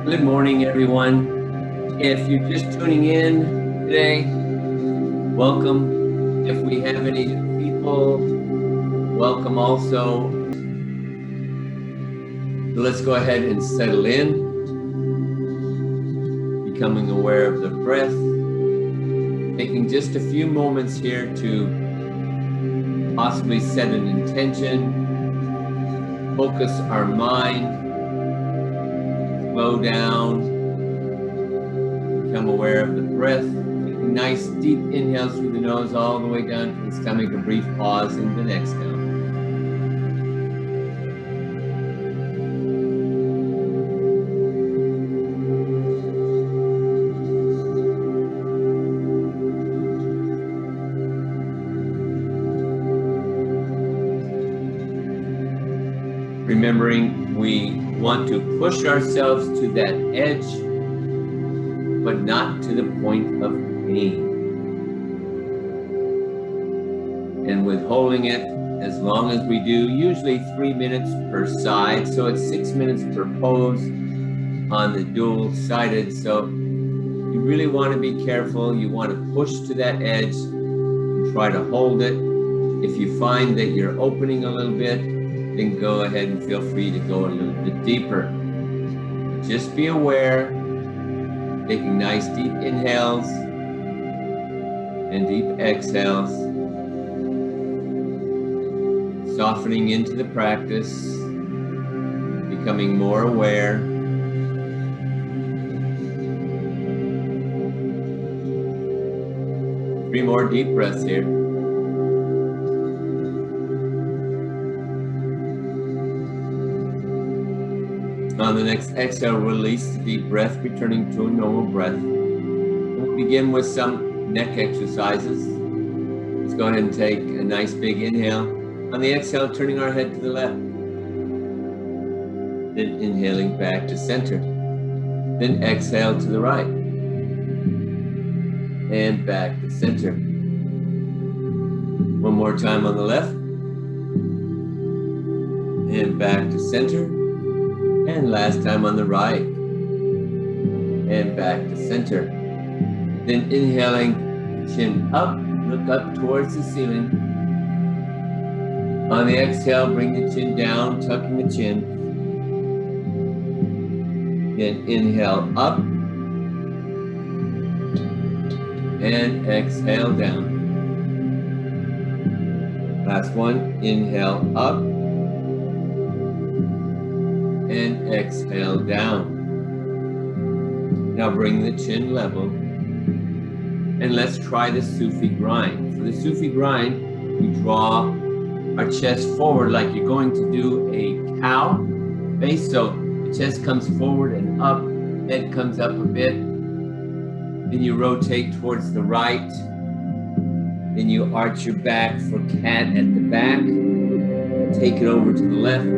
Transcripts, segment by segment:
Good morning, everyone. If you're just tuning in today, welcome. If we have any new people, welcome also. So let's go ahead and settle in, becoming aware of the breath, taking just a few moments here to possibly set an intention, focus our mind, slow down, become aware of the breath, taking nice deep inhales through the nose all the way down to the stomach, a brief pause, and then exhale. Remembering we want to push ourselves to that edge, but not to the point of pain. And withholding it as long as we do, usually 3 minutes per side. So it's 6 minutes per pose on the dual-sided. So you really want to be careful. You want to push to that edge and try to hold it. If you find that you're opening a little bit, then go ahead and feel free to go a little bit deeper. Just be aware, taking nice deep inhales and deep exhales, softening into the practice, becoming more aware. Three more deep breaths here. On the next exhale, release the deep breath, returning to a normal breath. We'll begin with some neck exercises. Let's go ahead and take a nice big inhale. On the exhale, turning our head to the left. Then inhaling back to center. Then exhale to the right. And back to center. One more time on the left. And back to center. And last time on the right, and back to center. Then inhaling, chin up, look up towards the ceiling. On the exhale, bring the chin down, tucking the chin. Then inhale up, and exhale down. Last one, inhale up, and exhale down. Now bring the chin level, and let's try the Sufi grind. For the Sufi grind, we draw our chest forward like you're going to do a cow face. So the chest comes forward and up, head comes up a bit. Then you rotate towards the right. Then you arch your back for cat at the back. Take it over to the left.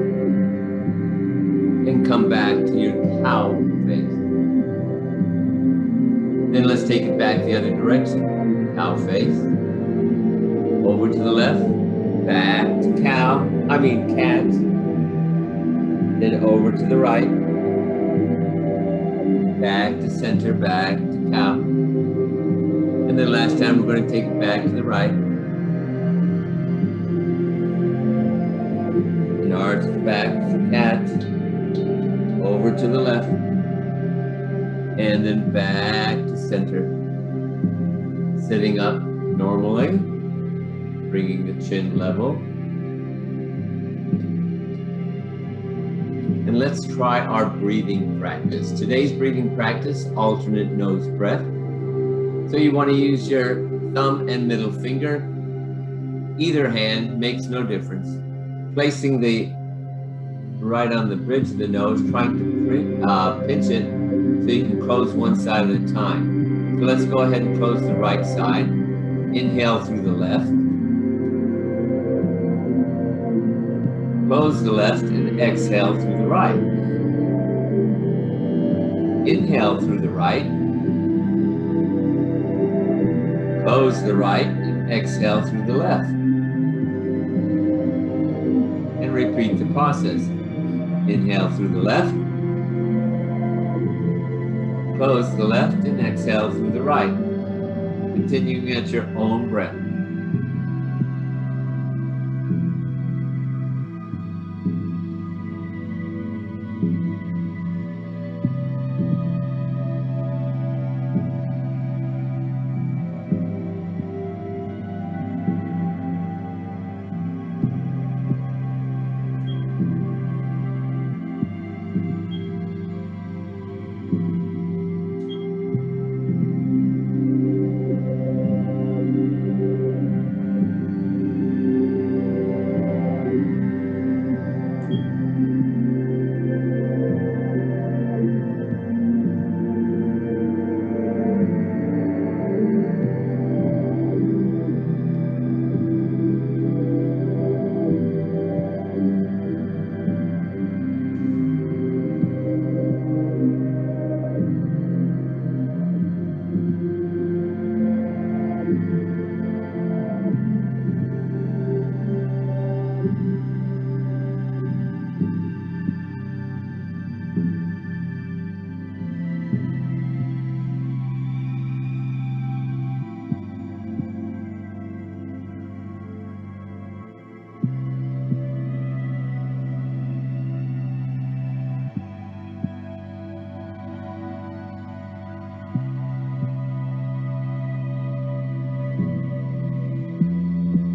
And come back to your cow face. Then let's take it back the other direction. Cow face. Over to the left. Back to cat. Then over to the right. Back to center, back to cow. And then last time we're going to take it back to the right. And arch the back for cat. Over to the left, and then back to center. Sitting up normally, bringing the chin level. And let's try our breathing practice. Today's breathing practice, alternate nose breath. So you want to use your thumb and middle finger. Either hand makes no difference. Placing the right on the bridge of the nose, trying to pinch it so you can close one side at a time. So let's go ahead and close the right side. Inhale through the left. Close the left and exhale through the right. Inhale through the right. Close the right and exhale through the left. And repeat the process. Inhale through the left. Close the left and exhale through the right, continuing at your own breath.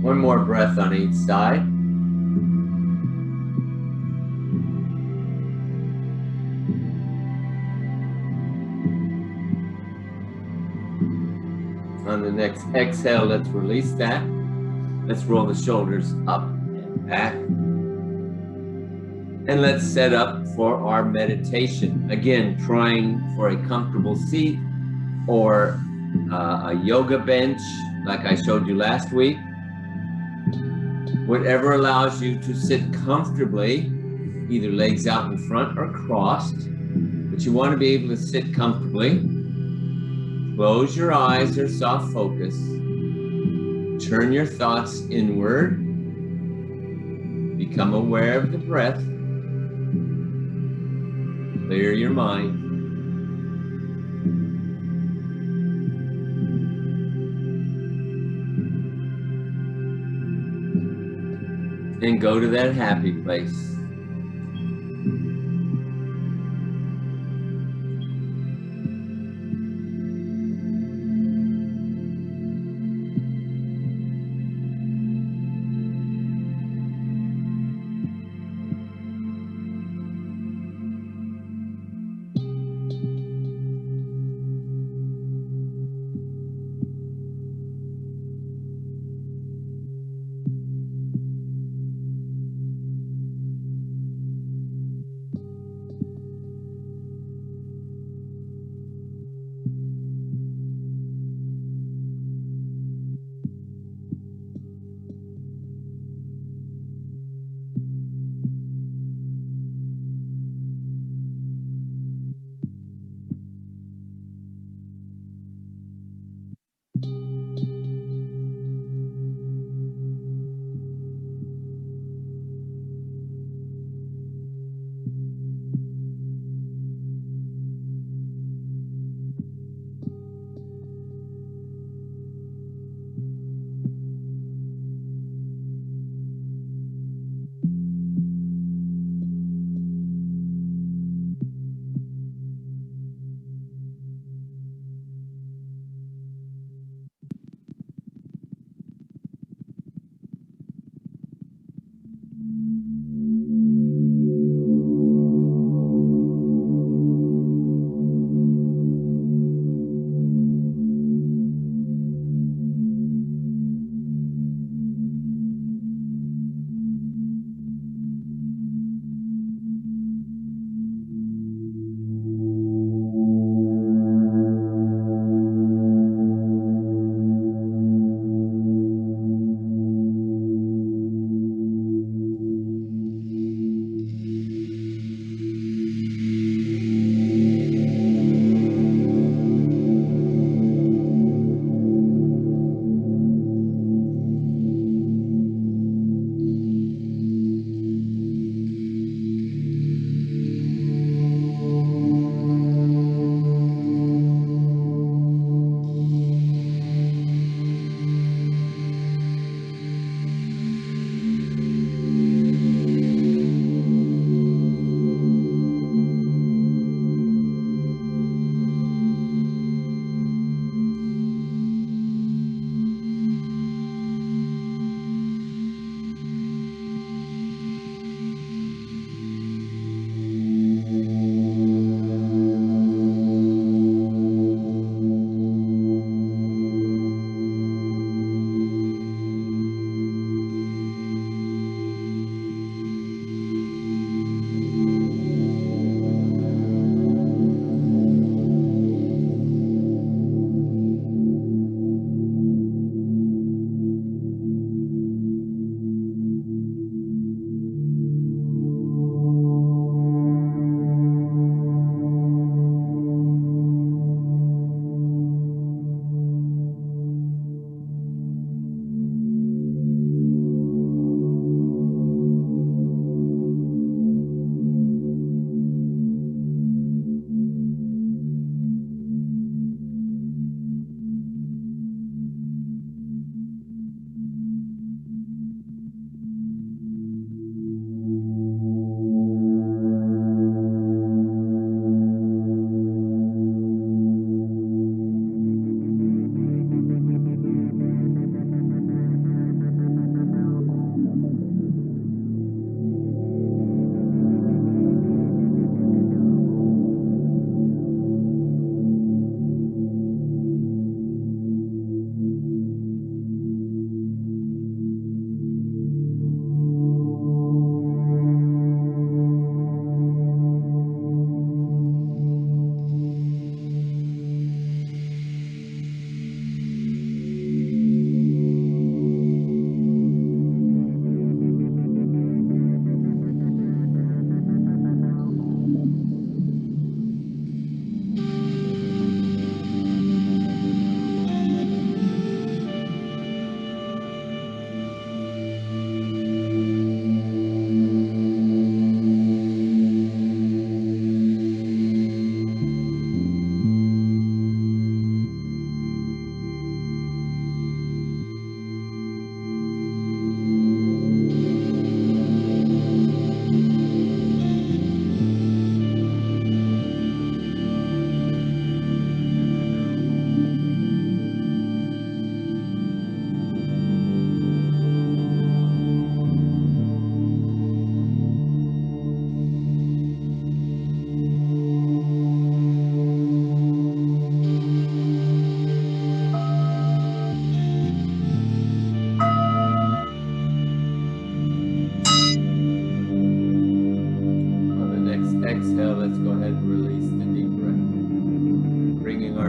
One more breath on each side. On the next exhale, let's release that. Let's roll the shoulders up and back. And let's set up for our meditation. Again, trying for a comfortable seat or a yoga bench like I showed you last week. Whatever allows you to sit comfortably, either legs out in front or crossed, but you want to be able to sit comfortably. Close your eyes or soft focus. Turn your thoughts inward. Become aware of the breath. Clear your mind. And go to that happy place.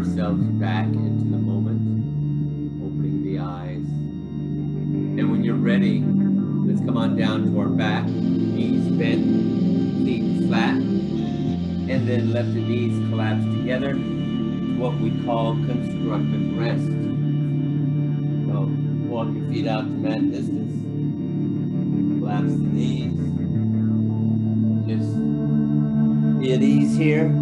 ourselves back into the moment, opening the eyes. And when you're ready, let's come on down to our back, knees bent, feet flat, and then let the knees collapse together to what we call constructive rest. So walk your feet out to mat distance, collapse the knees, and just be at ease here.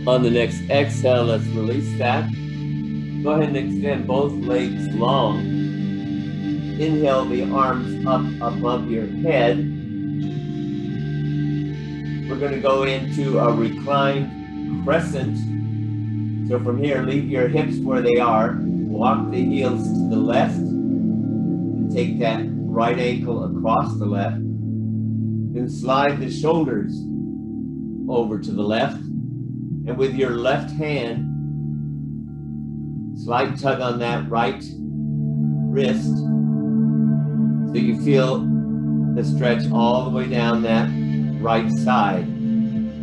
On the next exhale, let's release that. Go ahead and extend both legs long. Inhale the arms up above your head. We're going to go into a reclined crescent. So from here, leave your hips where they are. Walk the heels to the left. And take that right ankle across the left. Then slide the shoulders over to the left. And with your left hand, slight tug on that right wrist so you feel the stretch all the way down that right side.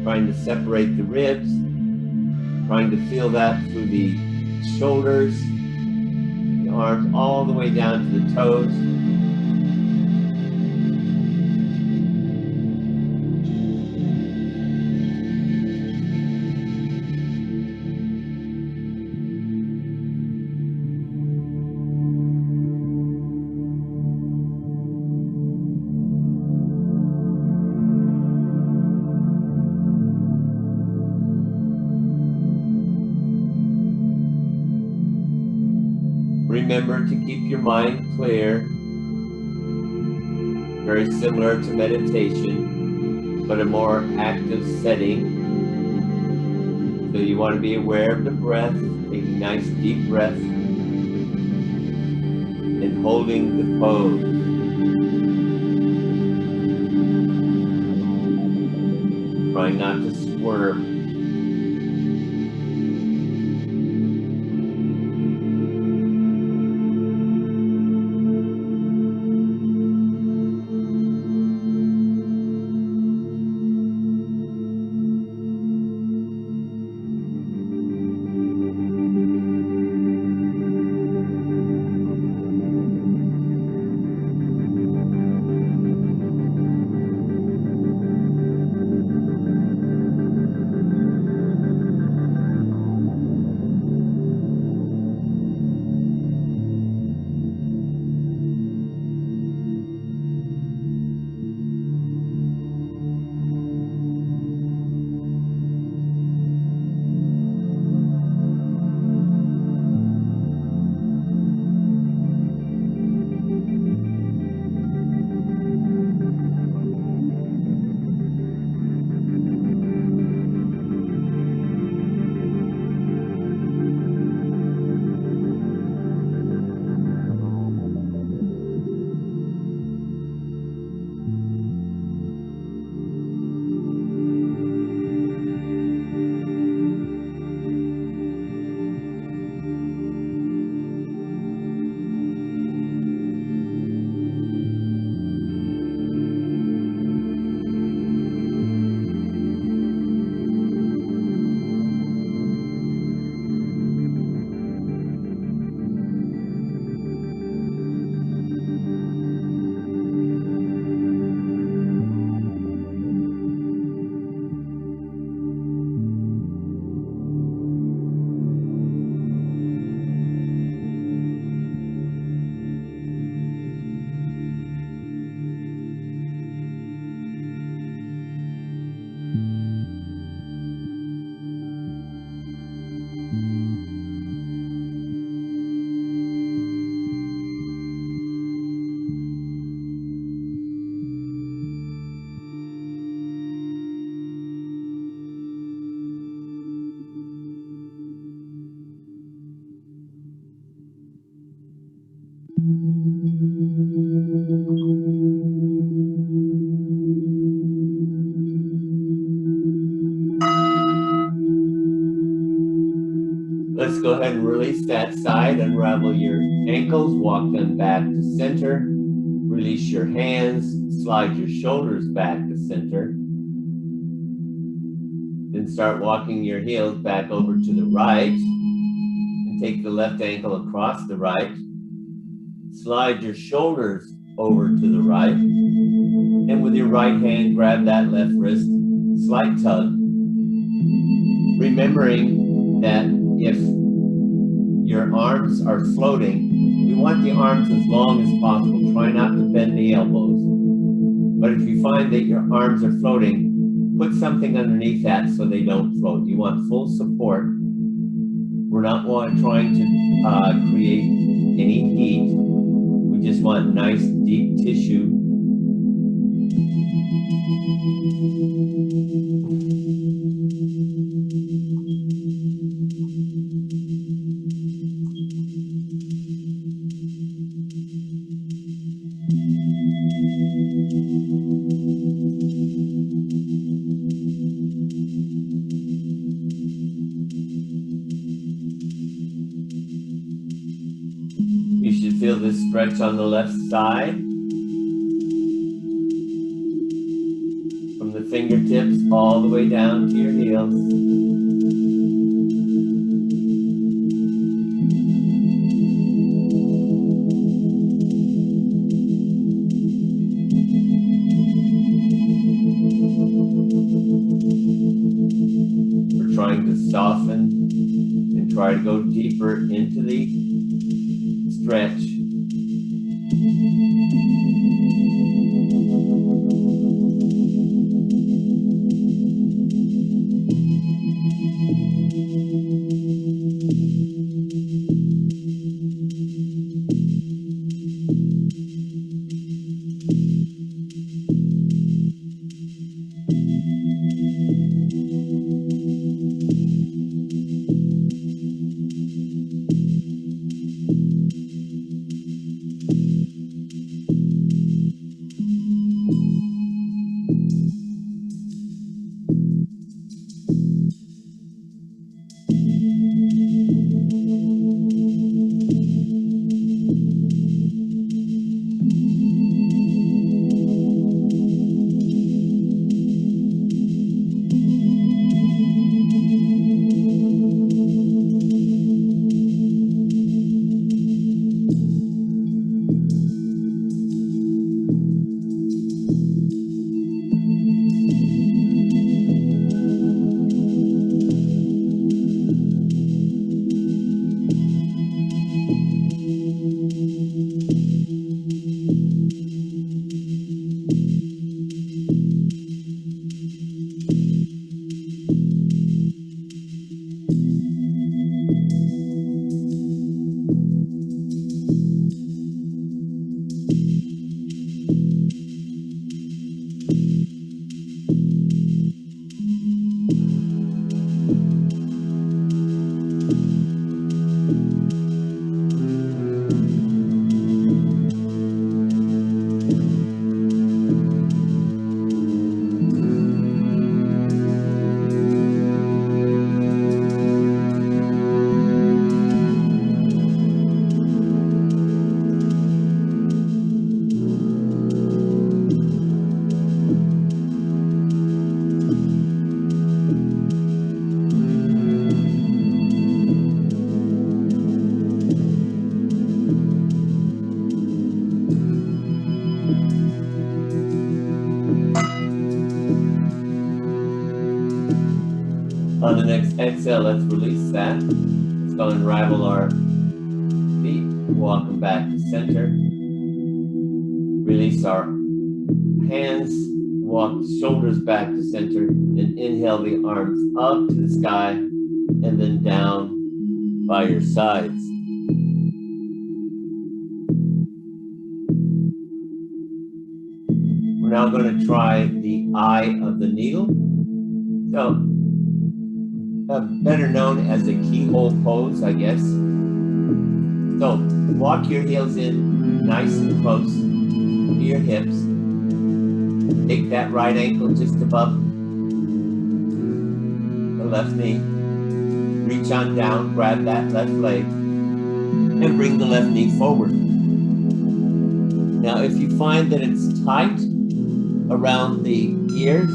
Trying to separate the ribs, trying to feel that through the shoulders, the arms all the way down to the toes. Remember to keep your mind clear. Very similar to meditation, but a more active setting. So you want to be aware of the breath, taking nice deep breaths, and holding the pose. Trying not to squirm. go ahead and release that side, unravel your ankles, walk them back to center, release your hands, slide your shoulders back to center. Then start walking your heels back over to the right and take the left ankle across the right. Slide your shoulders over to the right. And with your right hand, grab that left wrist, slight tug. Remembering that if your arms are floating, we want the arms as long as possible. Try not to bend the elbows. But if you find that your arms are floating, put something underneath that so they don't float. You want full support. We're not trying to create any heat. We just want nice, deep tissue. You should feel this stretch on the left side. From the fingertips all the way down to your heels. We're trying to soften and try to go deeper into the stretch. On the next exhale, let's release that. Let's go and unravel our feet. Walk them back to center. Release our hands. Walk the shoulders back to center. And inhale the arms up to the sky and then down by your sides. We're now going to try the eye of the needle. So, better known as the keyhole pose, I guess. So, walk your heels in nice and close to your hips. Take that right ankle just above the left knee. Reach on down, grab that left leg, and bring the left knee forward. Now, if you find that it's tight around the ears,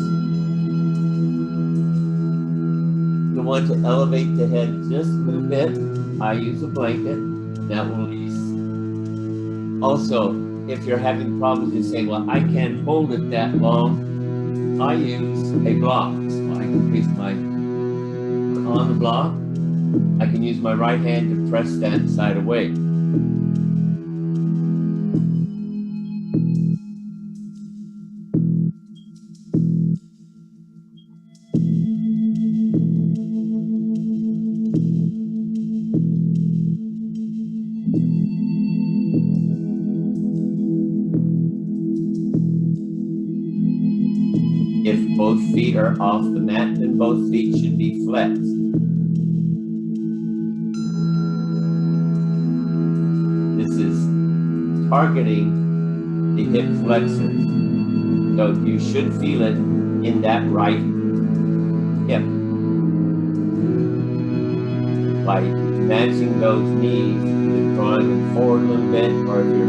you'll want to elevate the head just a little bit. I use a blanket. That will release. Also, if you're having problems, you say, well, I can't hold it that long. I use a block. So I can place my on the block. I can use my right hand to press that side away. If both feet are off the mat, then both feet should be flexed. This is targeting the hip flexors. So you should feel it in that right hip. By matching those knees, either drawing them forward a little bit, or if you're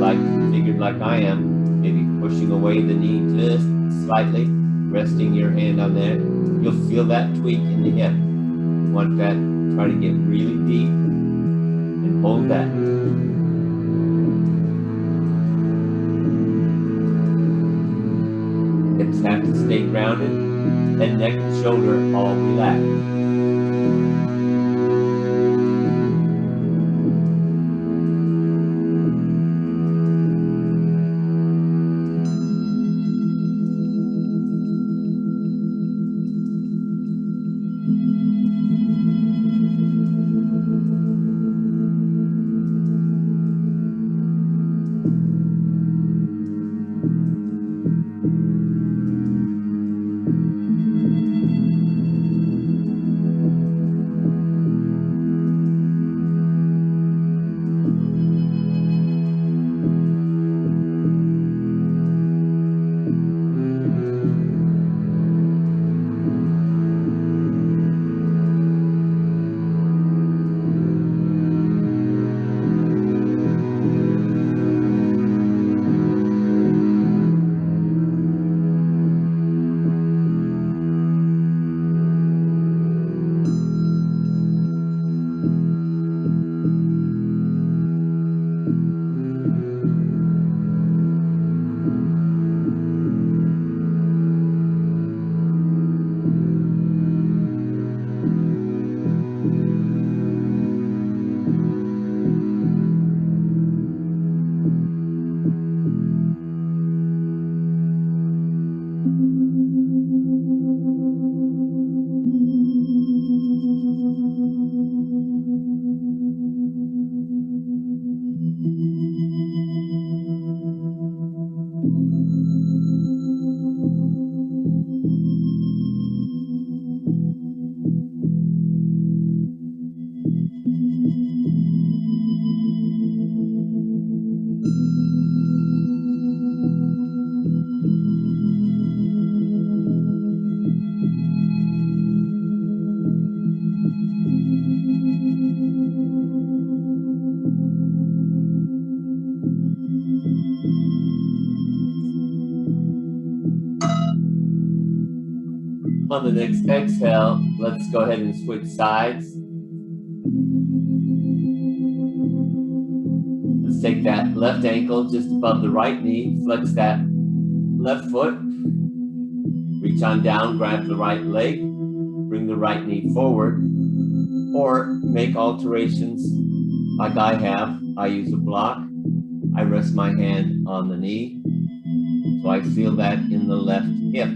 figured like I am, maybe pushing away the knee just slightly, resting your hand on there, you'll feel that tweak in the hip. You want that, try to get really deep and hold that. Hips have to stay grounded, and neck and shoulder all relaxed. On the next exhale, let's go ahead and switch sides. Let's take that left ankle just above the right knee, flex that left foot, reach on down, grab the right leg, bring the right knee forward, or make alterations like I have. I use a block. I rest my hand on the knee, so I feel that in the left hip.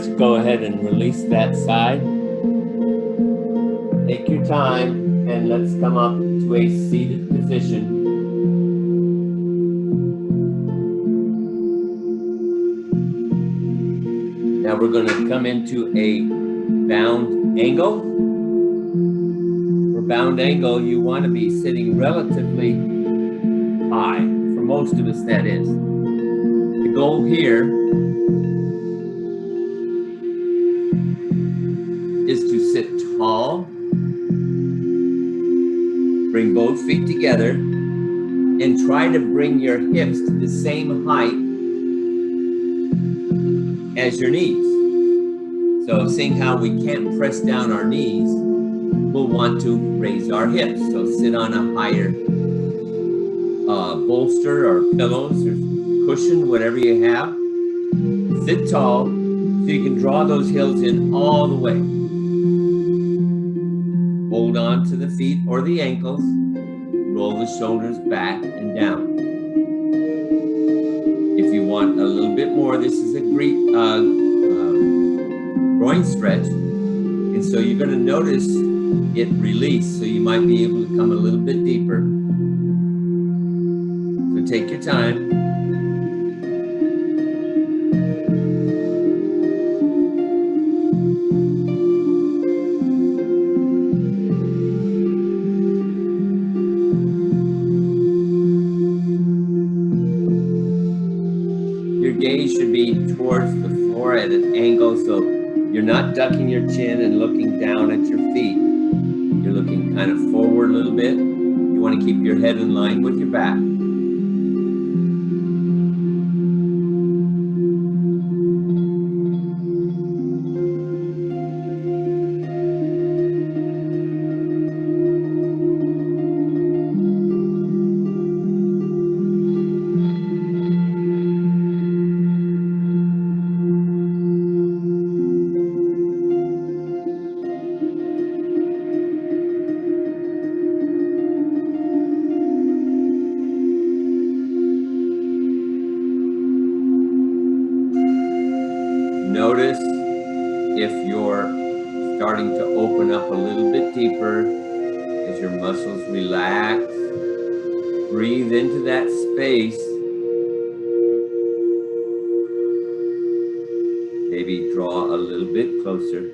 let's go ahead and release that side. Take your time and let's come up to a seated position. Now we're going to come into a bound angle. For bound angle, you want to be sitting relatively high. For most of us, that is. The goal here is to sit tall, bring both feet together, and try to bring your hips to the same height as your knees. So seeing how we can't press down our knees, we'll want to raise our hips. So sit on a higher bolster or pillows or cushion, whatever you have. Sit tall so you can draw those heels in all the way. Hold on to the feet or the ankles. Roll the shoulders back and down. If you want a little bit more, this is a great groin stretch. And so you're going to notice it release. So you might be able to come a little bit deeper. So take your time. Your gaze should be towards the floor at an angle, so you're not ducking your chin and looking down at your feet. You're looking kind of forward a little bit. You want to keep your head in line with your back. Notice if you're starting to open up a little bit deeper as your muscles relax. Breathe into that space. Maybe draw a little bit closer.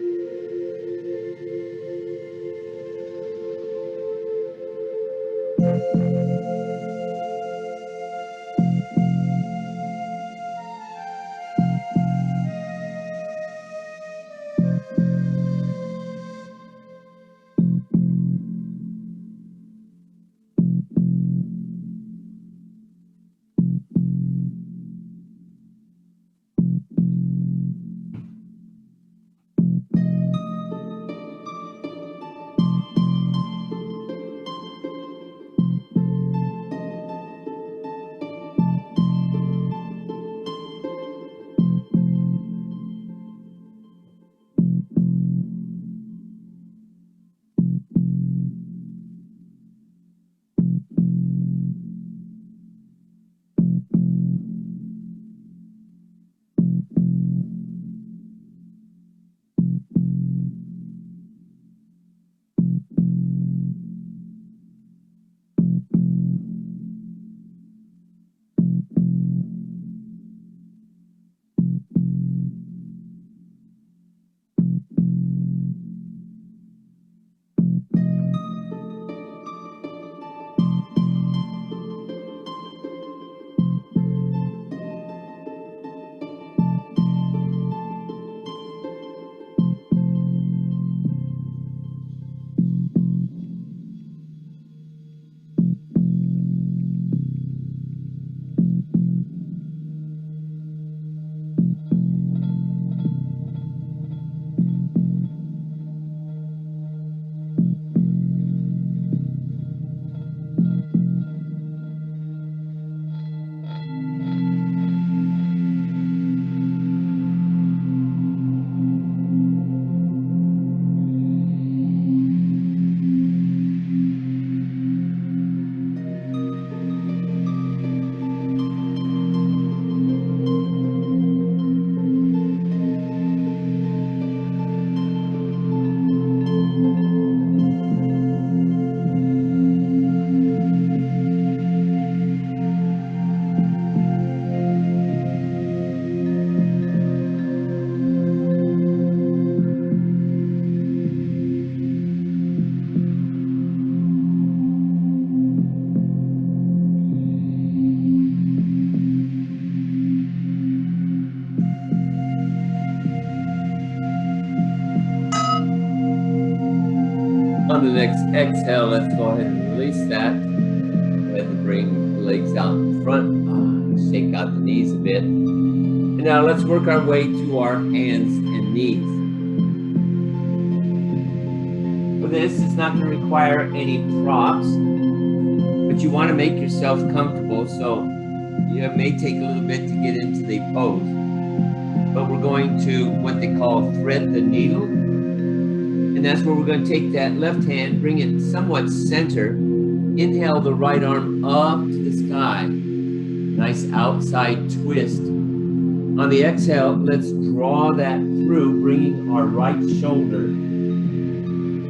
On the next exhale, let's go ahead and release that. Go ahead and bring the legs out in front. Shake out the knees a bit. And now let's work our way to our hands and knees. For this, it's not going to require any props, but you want to make yourself comfortable, so it may take a little bit to get into the pose. But we're going to what they call thread the needle. And that's where we're going to take that left hand, bring it somewhat center. Inhale the right arm up to the sky. Nice outside twist. On the exhale, let's draw that through, bringing our right shoulder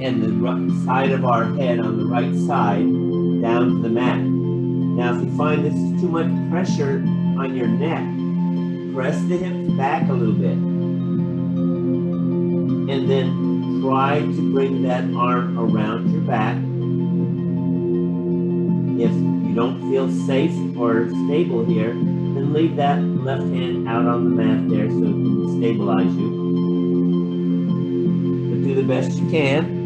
and the right side of our head on the right side down to the mat. Now, if you find this is too much pressure on your neck, press the hips back a little bit. And then try to bring that arm around your back. If you don't feel safe or stable here, then leave that left hand out on the mat there so it can stabilize you. But do the best you can.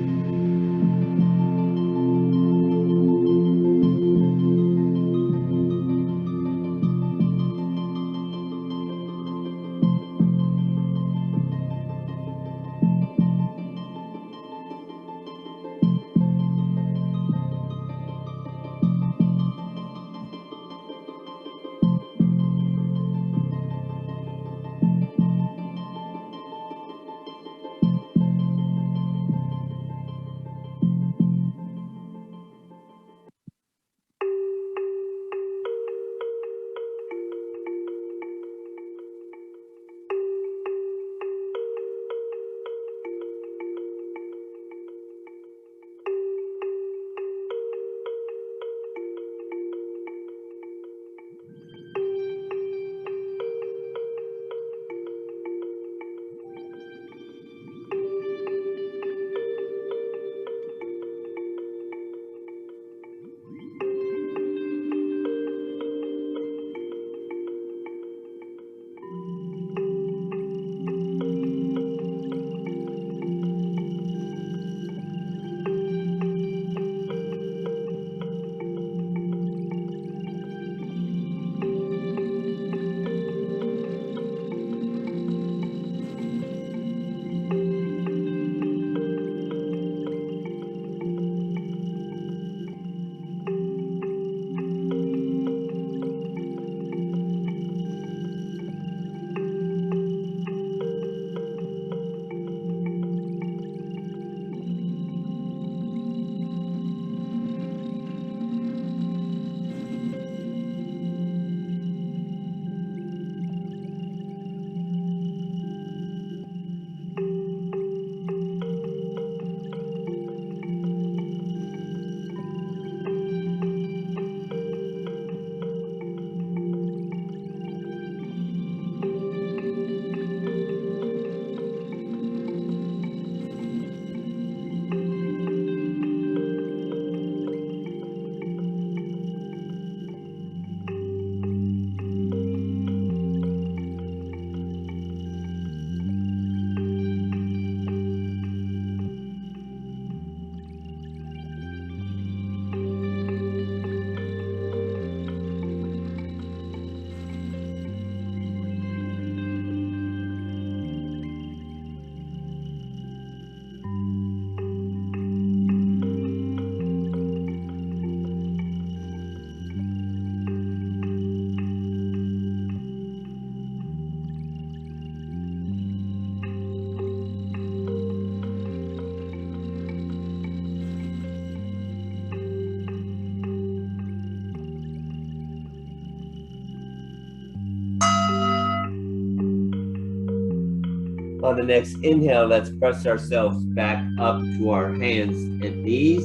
On the next inhale, let's press ourselves back up to our hands and knees.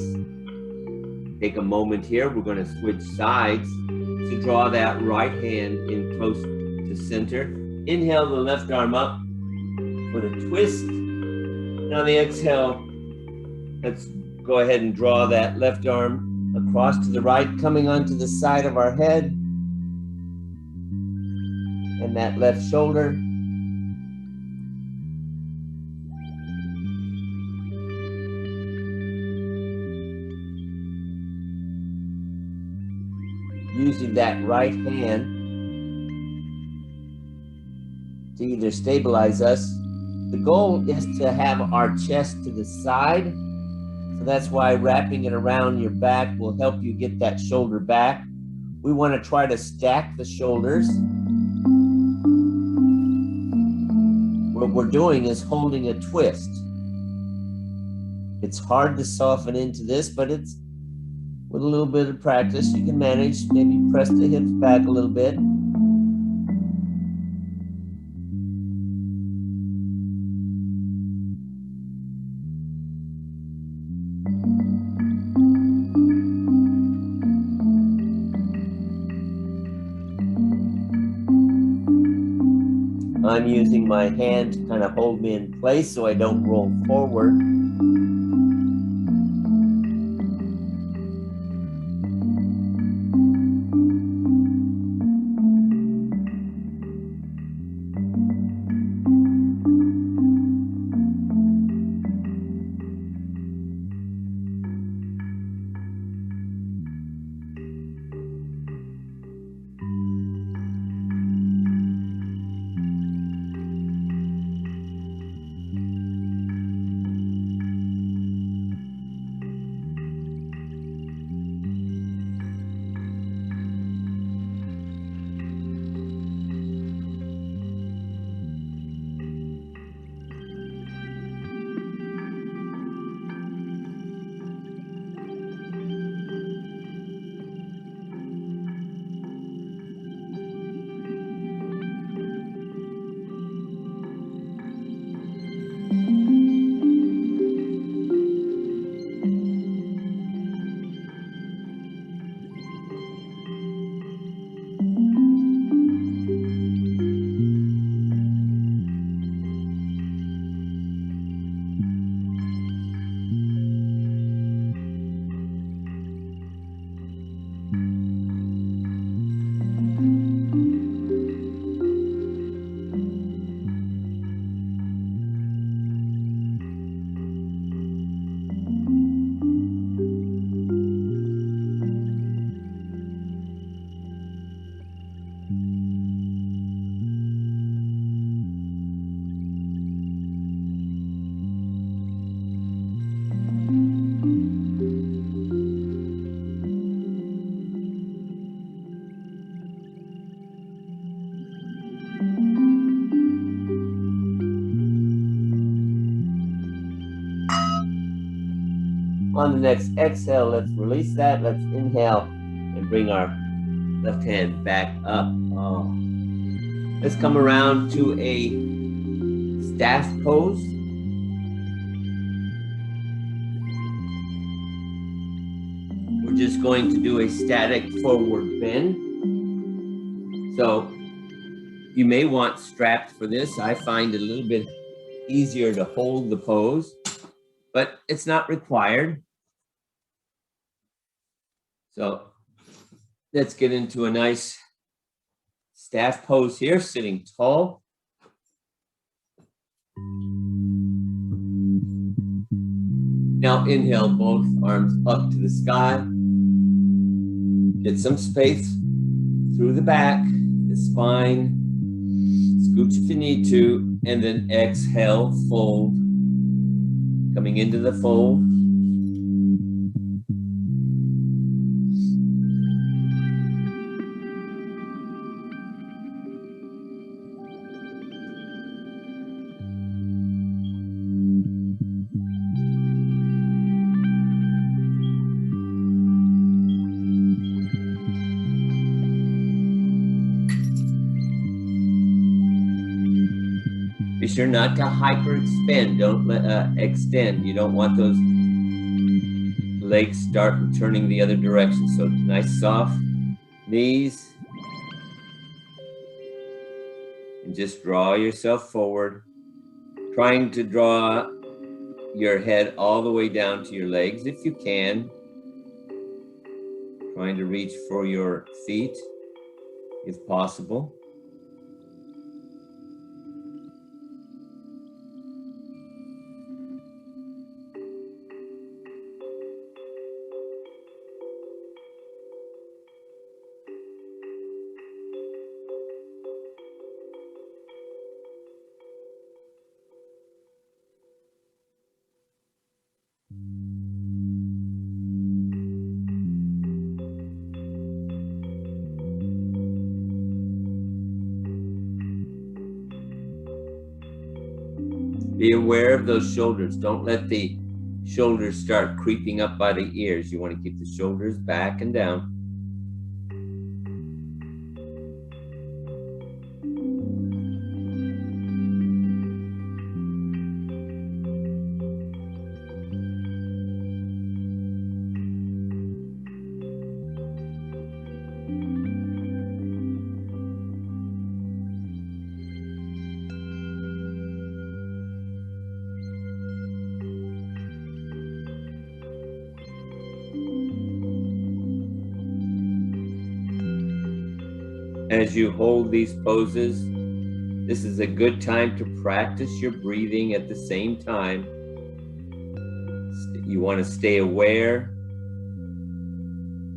Take a moment here. We're going to switch sides to draw that right hand in close to center. Inhale the left arm up for the twist. And on the exhale, let's go ahead and draw that left arm across to the right, coming onto the side of our head and that left shoulder. using that right hand to either stabilize us. The goal is to have our chest to the side. So that's why wrapping it around your back will help you get that shoulder back. We want to try to stack the shoulders. What we're doing is holding a twist. It's hard to soften into this, but it's with a little bit of practice, you can manage. Maybe press the hips back a little bit. I'm using my hand to kind of hold me in place so I don't roll forward. On the next exhale, let's release that. Let's inhale and bring our left hand back up. Oh. Let's come around to a staff pose. We're just going to do a static forward bend. So you may want straps for this. I find it a little bit easier to hold the pose, but it's not required. So let's get into a nice staff pose here, sitting tall. Now inhale both arms up to the sky. Get some space through the back, the spine. Scooch if you need to, and then exhale, fold. Coming into the fold. Be sure not to hyper-expand. Don't extend. You don't want those legs start turning the other direction. So nice soft knees. And just draw yourself forward. Trying to draw your head all the way down to your legs if you can. Trying to reach for your feet if possible. Be aware of those shoulders. Don't let the shoulders start creeping up by the ears. You want to keep the shoulders back and down. As you hold these poses, this is a good time to practice your breathing at the same time. You want to stay aware,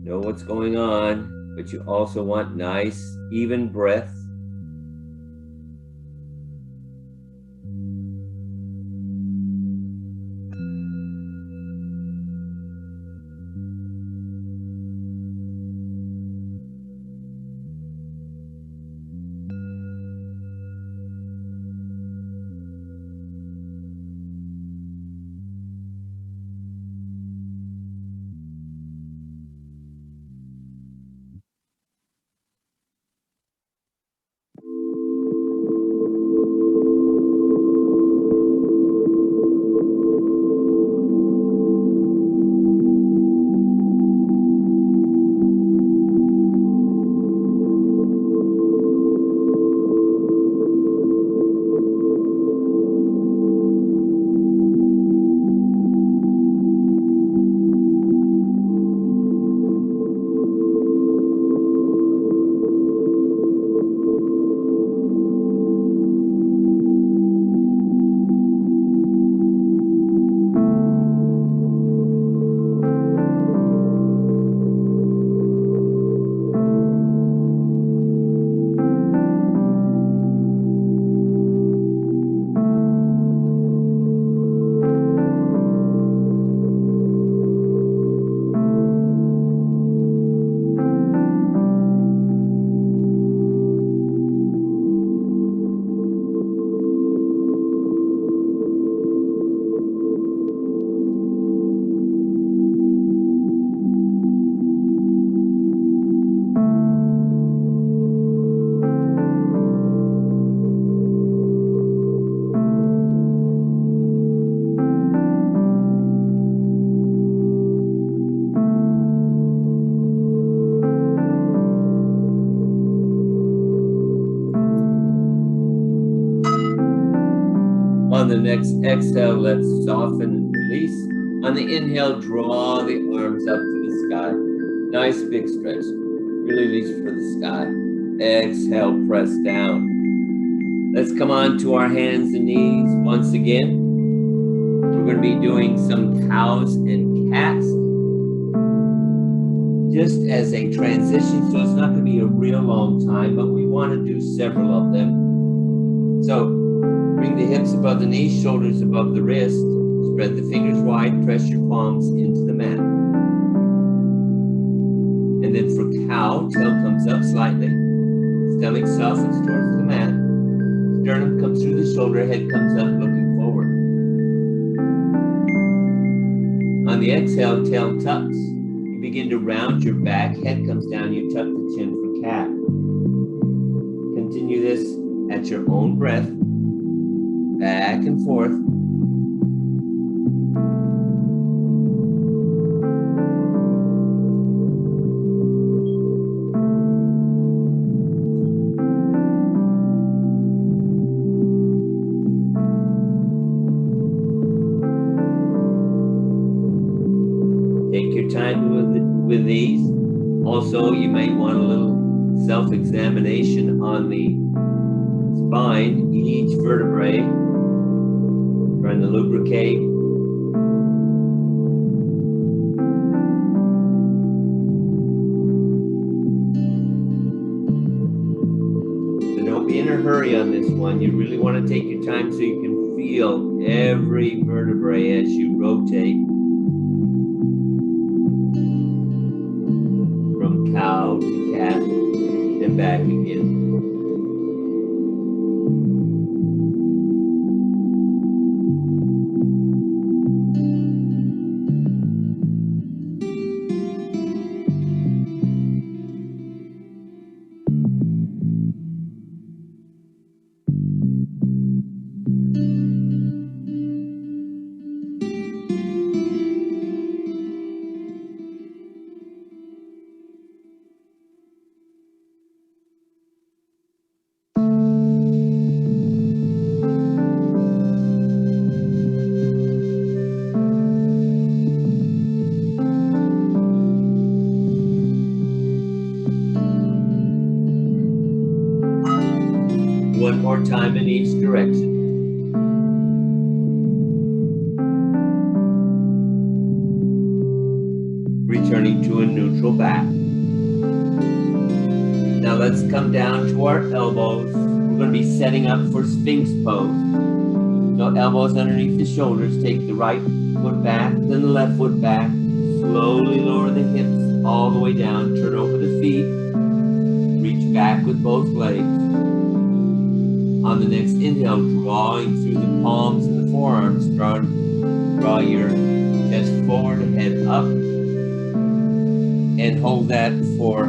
know what's going on, but you also want nice, even breath. On the next exhale, let's soften and release. On the inhale, draw the arms up to the sky. Nice big stretch. Really reach for the sky. Exhale, press down. Let's come on to our hands and knees once again. We're going to be doing some cows and cats just as a transition, so it's not going to be a real long time, but we want to do several of them. So bring the hips above the knees, shoulders above the wrist. Spread the fingers wide, press your palms into the mat. And then for cow, tail comes up slightly. Stomach softens towards the mat. Sternum comes through the shoulder, head comes up looking forward. On the exhale, tail tucks. You begin to round your back, head comes down, you tuck the chin for cat. Continue this at your own breath. Back and forth. Take your time with these. Also, you might want a little self-examination on the spine, each vertebrae. Trying to lubricate. So don't be in a hurry on this one. You really want to take your time so you can feel every vertebrae as you rotate from cow to cat and back again. more time in each direction. Returning to a neutral back. Now let's come down to our elbows. We're going to be setting up for Sphinx pose. So elbows underneath the shoulders. Take the right foot back, then the left foot back. Slowly lower the hips all the way down. Turn over the feet. Reach back with both legs. On the next inhale, drawing through the palms and the forearms. Draw your chest forward, head up. And hold that for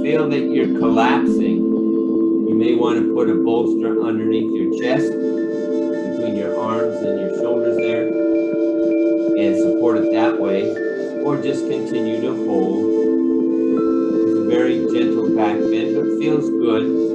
feel that you're collapsing, you may want to put a bolster underneath your chest, between your arms and your shoulders there, and support it that way, or just continue to hold. It's a very gentle back bend, but feels good.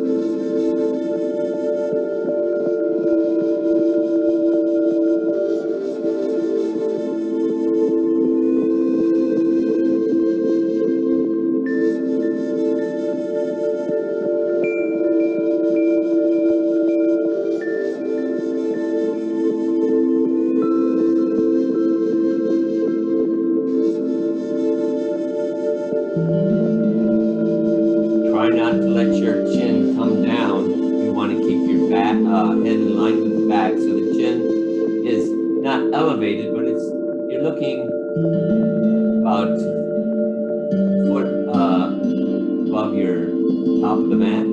Try not to let your chin come down. You want to keep your back, head in line with the back, so the chin is not elevated, but you're looking about a foot above your top of the mat.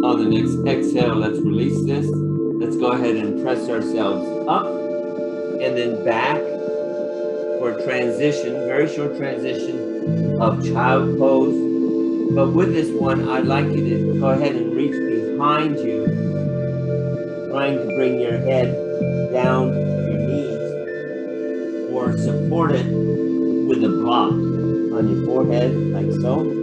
On the next exhale, let's release this. Let's go ahead and press ourselves up and then back for a transition, very short transition of child pose. But with this one, I'd like you to go ahead and reach behind you, trying to bring your head down to your knees, or support it with a block on your forehead, like so.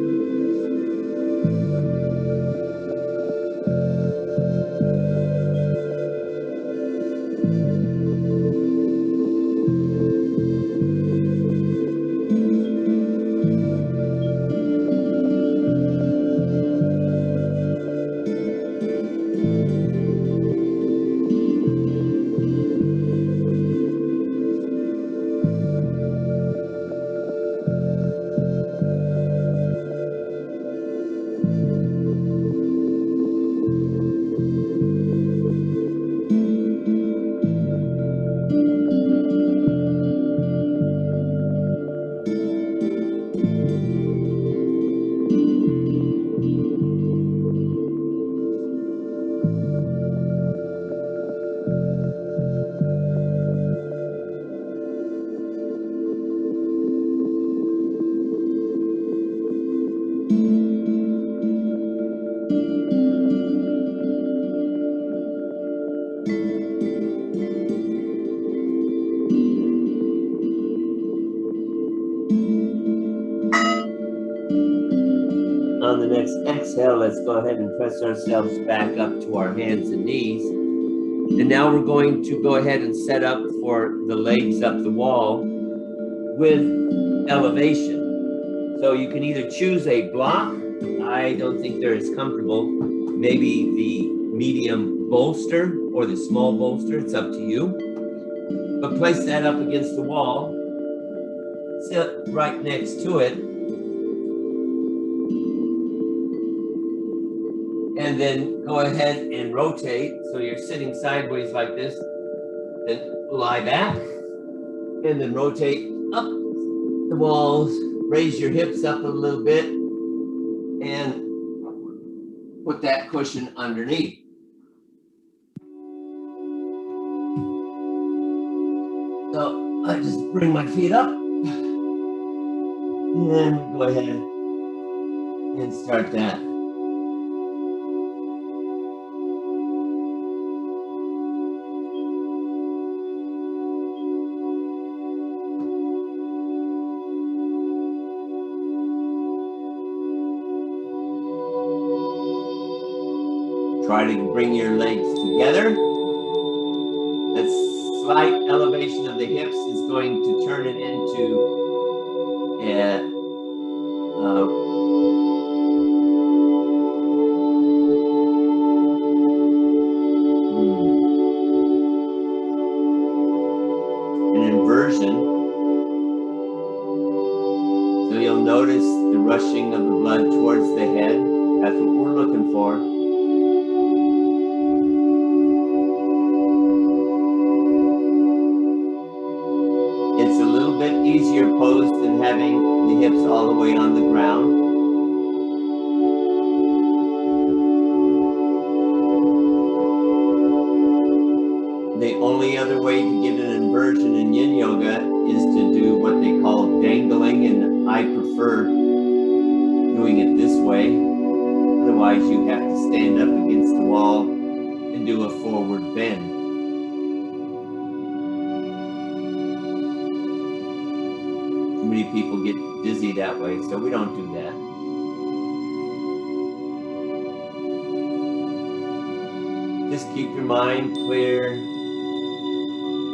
the next exhale, let's go ahead and press ourselves back up to our hands and knees. And now we're going to go ahead and set up for the legs up the wall with elevation. So you can either choose a block. I don't think they're as comfortable. Maybe the medium bolster or the small bolster, it's up to you. But place that up against the wall, sit right next to it, and then go ahead and rotate. So you're sitting sideways like this, then lie back, and then rotate up the walls, raise your hips up a little bit, and put that cushion underneath. So I just bring my feet up, and go ahead and start that. Try to bring your legs together. That slight elevation of the hips is going to turn it into an inversion. So you'll notice the rushing of the blood towards the head. That's what we're looking for. It's a little bit easier pose than having the hips all the way on the ground. The only other way to get an inversion in Yin Yoga is to do what they call dangling, and I prefer doing it this way. Otherwise, you have to stand up against the wall and do a forward bend. Too many people get dizzy that way, so we don't do that. Just keep your mind clear,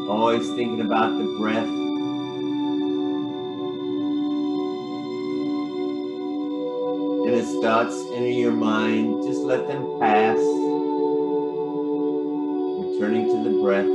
always thinking about the breath. And as thoughts enter your mind, just let them pass, returning to the breath.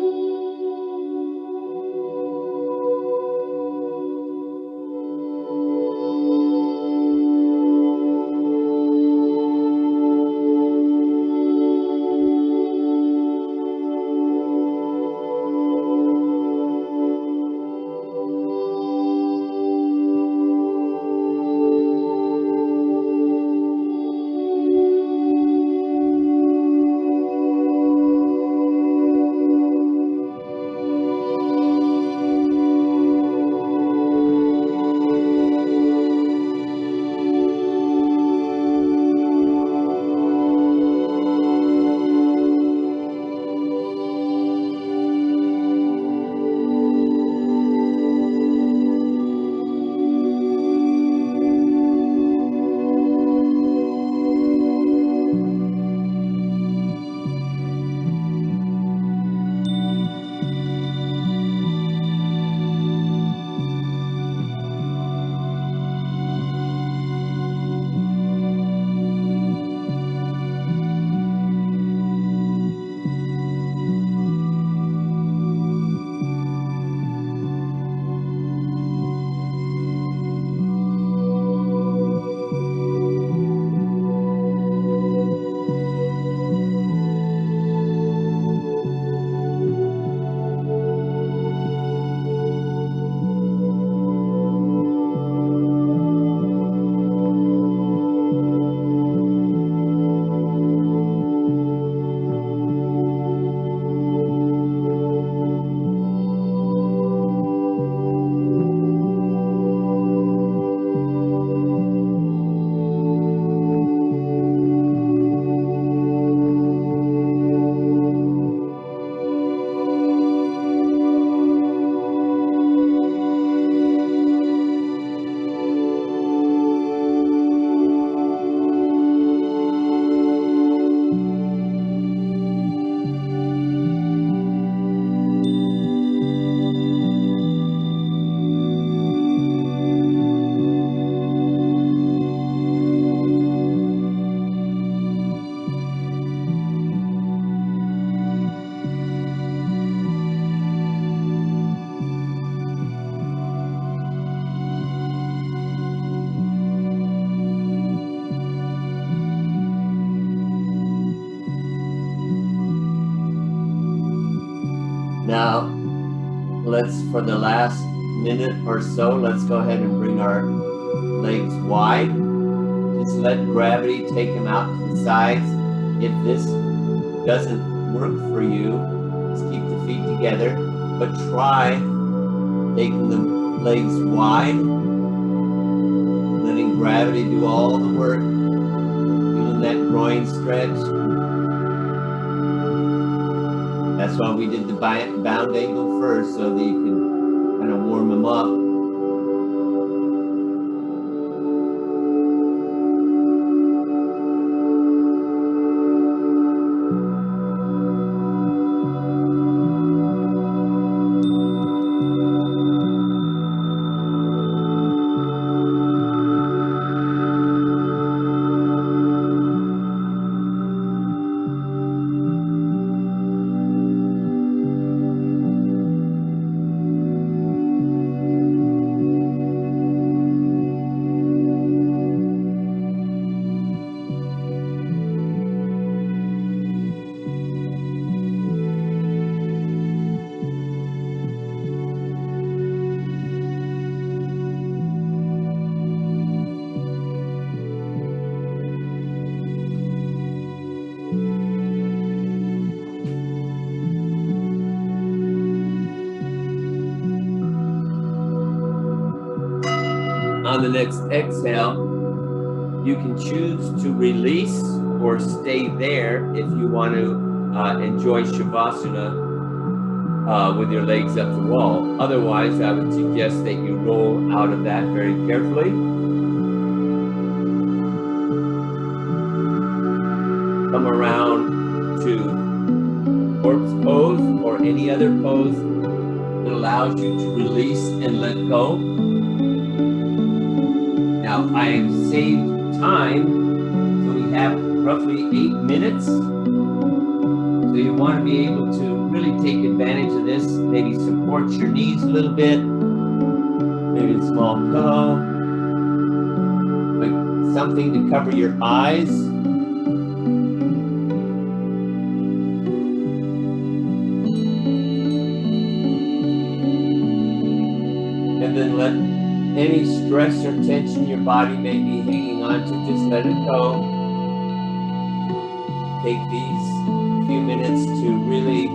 Now, let's, for the last minute or so, let's go ahead and bring our legs wide. Just let gravity take them out to the sides. If this doesn't work for you, just keep the feet together, but try taking the legs wide, letting gravity do all the work, feeling that groin stretch. That's why we did the bound angle first, so that you can kind of warm them up. On the next exhale, you can choose to release or stay there if you want to enjoy Shavasana with your legs up the wall. Otherwise, I would suggest that you roll out of that very carefully. Come around to corpse pose or any other pose that allows you to release and let go. Now, I've saved time, so we have roughly 8 minutes. So you want to be able to really take advantage of this, maybe support your knees a little bit, maybe a small pillow, like something to cover your eyes. And then let any stress or tension your body may be hanging on to, just let it go. Take these few minutes to really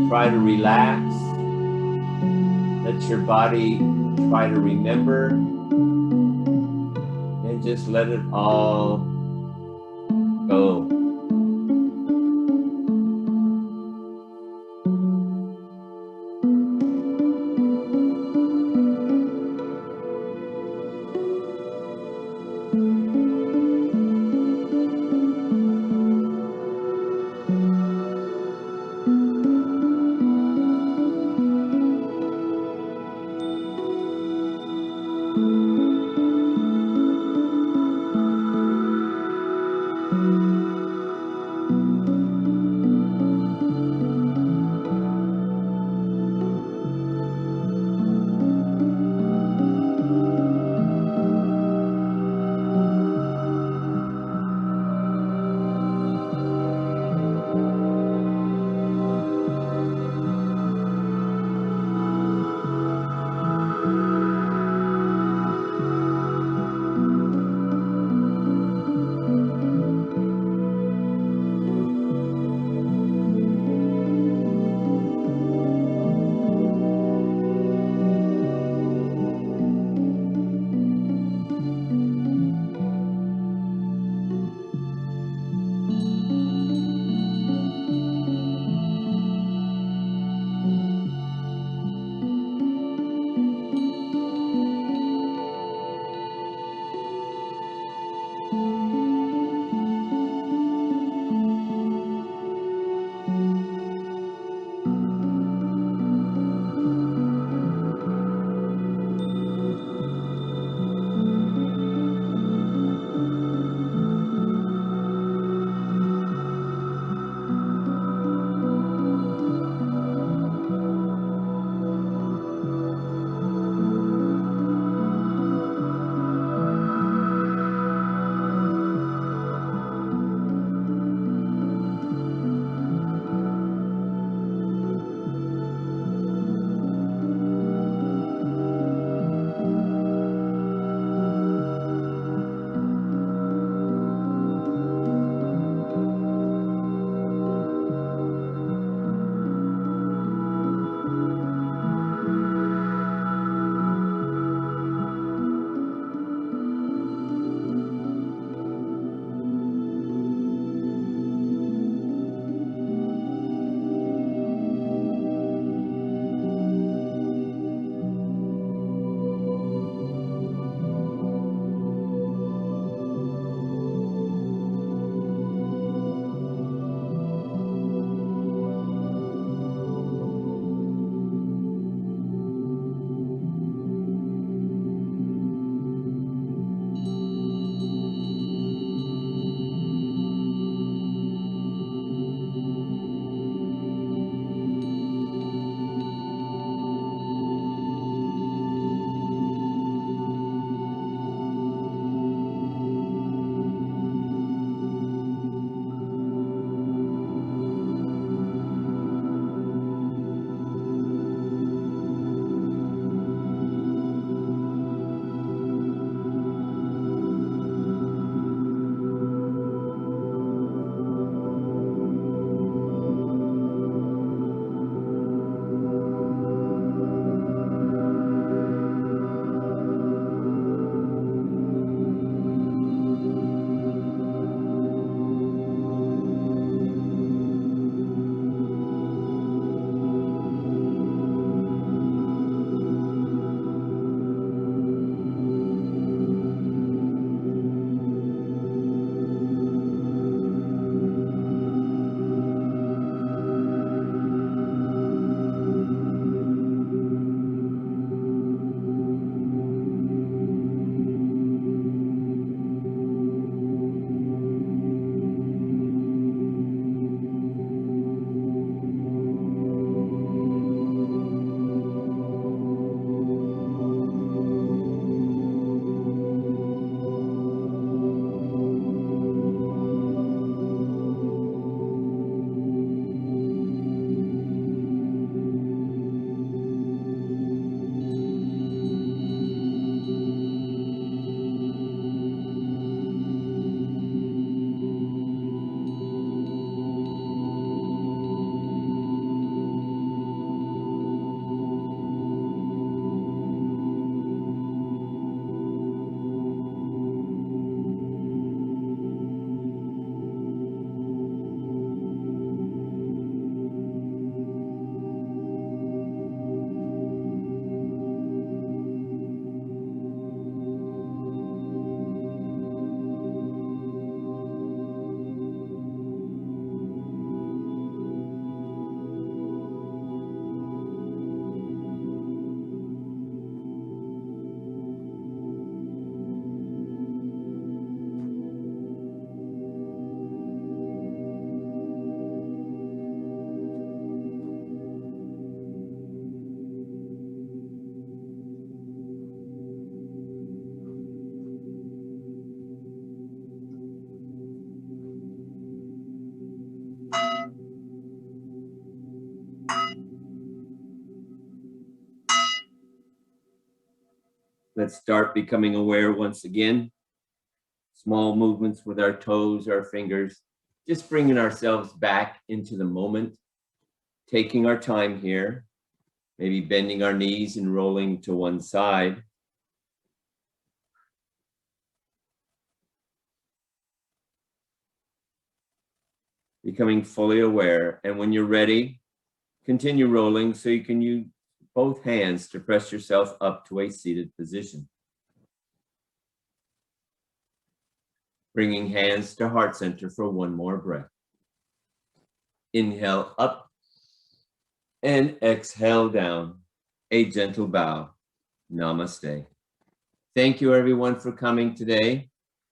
try to relax. Let your body try to remember. And just let it all go. Let's start becoming aware once again. Small movements with our toes, our fingers, just bringing ourselves back into the moment, taking our time here, maybe bending our knees and rolling to one side. Becoming fully aware. And when you're ready, continue rolling so you can use both hands to press yourself up to a seated position. Bringing hands to heart center for one more breath. Inhale up and exhale down. A gentle bow. Namaste. Thank you everyone for coming today.